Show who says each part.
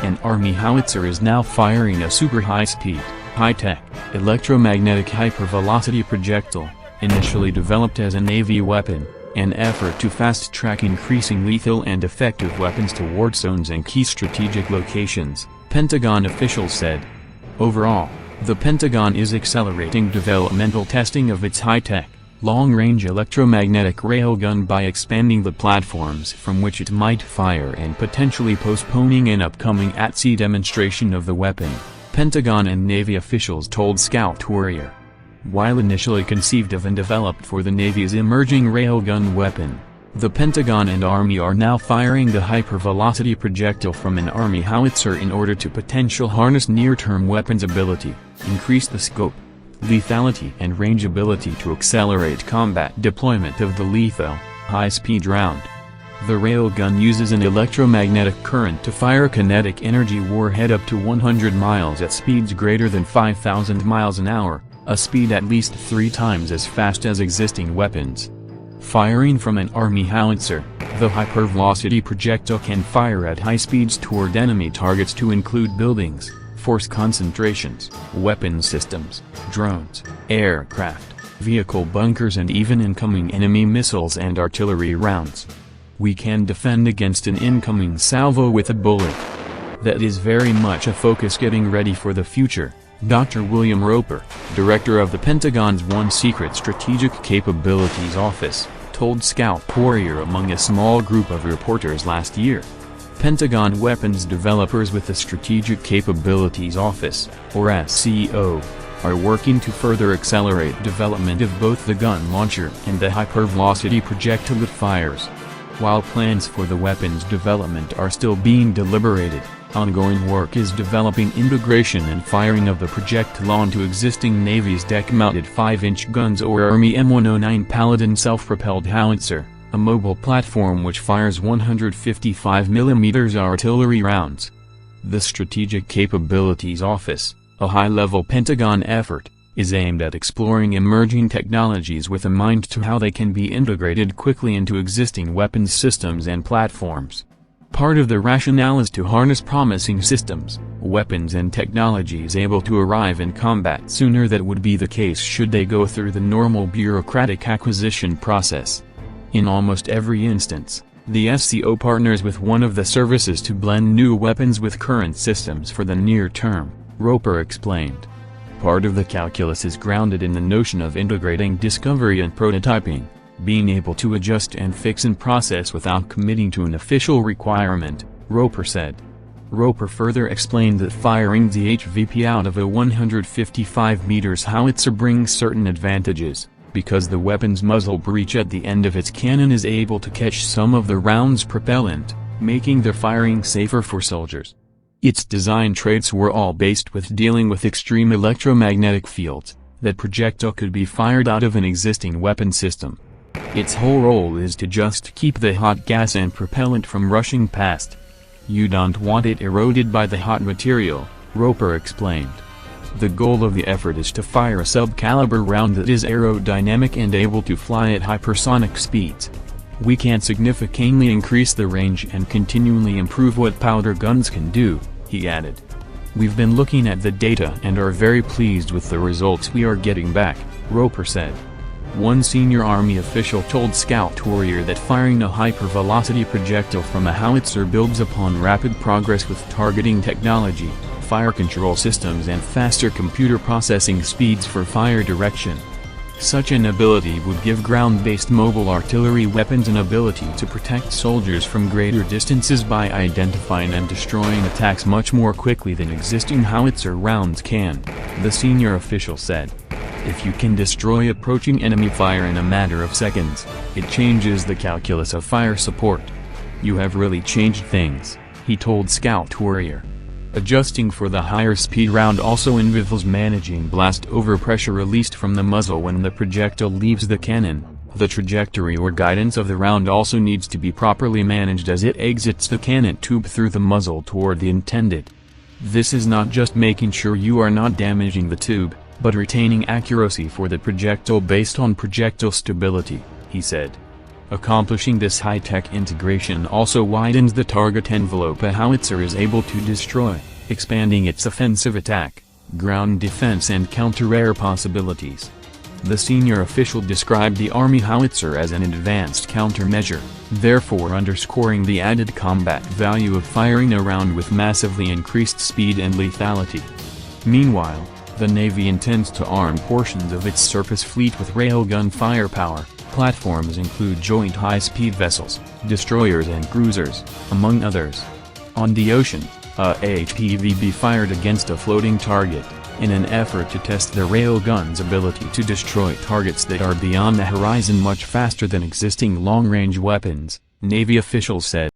Speaker 1: An Army howitzer is now firing a super high-speed, high-tech, electromagnetic hypervelocity projectile, initially developed as a Navy weapon, an effort to fast-track increasing lethal and effective weapons toward zones and key strategic locations, Pentagon officials said. Overall, the Pentagon is accelerating developmental testing of its high-tech, long-range electromagnetic railgun by expanding the platforms from which it might fire and potentially postponing an upcoming at-sea demonstration of the weapon, Pentagon and Navy officials told Scout Warrior. While initially conceived of and developed for the Navy's emerging railgun weapon, the Pentagon and Army are now firing the hypervelocity projectile from an Army howitzer in order to potentially harness near-term weapons ability, increase the scope, lethality and rangeability to accelerate combat deployment of the lethal, high-speed round. The railgun uses an electromagnetic current to fire a kinetic energy warhead up to 100 miles at speeds greater than 5,000 miles an hour, a speed at least 3 times as fast as existing weapons. Firing from an Army howitzer, the hypervelocity projectile can fire at high speeds toward enemy targets to include buildings, force concentrations, weapon systems, drones, aircraft, vehicle bunkers and even incoming enemy missiles and artillery rounds. We can defend against an incoming salvo with a bullet. That is very much a focus getting ready for the future, Dr. William Roper, director of the Pentagon's One Secret Strategic Capabilities Office, told Scout Warrior among a small group of reporters last year. Pentagon weapons developers with the Strategic Capabilities Office, or SCO, are working to further accelerate development of both the gun launcher and the hypervelocity projectile it fires. While plans for the weapon's development are still being deliberated, ongoing work is developing integration and firing of the projectile onto existing Navy's deck-mounted 5-inch guns or Army M109 Paladin self-propelled howitzer, a mobile platform which fires 155mm artillery rounds. The Strategic Capabilities Office, a high-level Pentagon effort, is aimed at exploring emerging technologies with a mind to how they can be integrated quickly into existing weapons systems and platforms. Part of the rationale is to harness promising systems, weapons and technologies able to arrive in combat sooner than would be the case should they go through the normal bureaucratic acquisition process. In almost every instance, the SCO partners with one of the services to blend new weapons with current systems for the near term, Roper explained. Part of the calculus is grounded in the notion of integrating discovery and prototyping, being able to adjust and fix in process without committing to an official requirement, Roper said. Roper further explained that firing the HVP out of a 155 meters howitzer brings certain advantages, because the weapon's muzzle breech at the end of its cannon is able to catch some of the round's propellant, making the firing safer for soldiers. Its design traits were all based with dealing with extreme electromagnetic fields, that projectile could be fired out of an existing weapon system. Its whole role is to just keep the hot gas and propellant from rushing past. You don't want it eroded by the hot material, Roper explained. The goal of the effort is to fire a sub-caliber round that is aerodynamic and able to fly at hypersonic speeds. We can significantly increase the range and continually improve what powder guns can do, he added. We've been looking at the data and are very pleased with the results we are getting back, Roper said. One senior Army official told Scout Warrior that firing a hypervelocity projectile from a howitzer builds upon rapid progress with targeting technology, fire control systems and faster computer processing speeds for fire direction. Such an ability would give ground-based mobile artillery weapons an ability to protect soldiers from greater distances by identifying and destroying attacks much more quickly than existing howitzer rounds can, the senior official said. If you can destroy approaching enemy fire in a matter of seconds, it changes the calculus of fire support. You have really changed things, he told Scout Warrior. Adjusting for the higher speed round also involves managing blast overpressure released from the muzzle when the projectile leaves the cannon. The trajectory or guidance of the round also needs to be properly managed as it exits the cannon tube through the muzzle toward the intended. This is not just making sure you are not damaging the tube, but retaining accuracy for the projectile based on projectile stability, he said. Accomplishing this high-tech integration also widens the target envelope a howitzer is able to destroy, expanding its offensive attack, ground defense and counter-air possibilities. The senior official described the Army howitzer as an advanced countermeasure, therefore underscoring the added combat value of firing a round with massively increased speed and lethality. Meanwhile, the Navy intends to arm portions of its surface fleet with railgun firepower. Platforms include joint high-speed vessels, destroyers and cruisers, among others. On the ocean, a HPV fired against a floating target, in an effort to test the railgun's ability to destroy targets that are beyond the horizon much faster than existing long-range weapons, Navy officials said.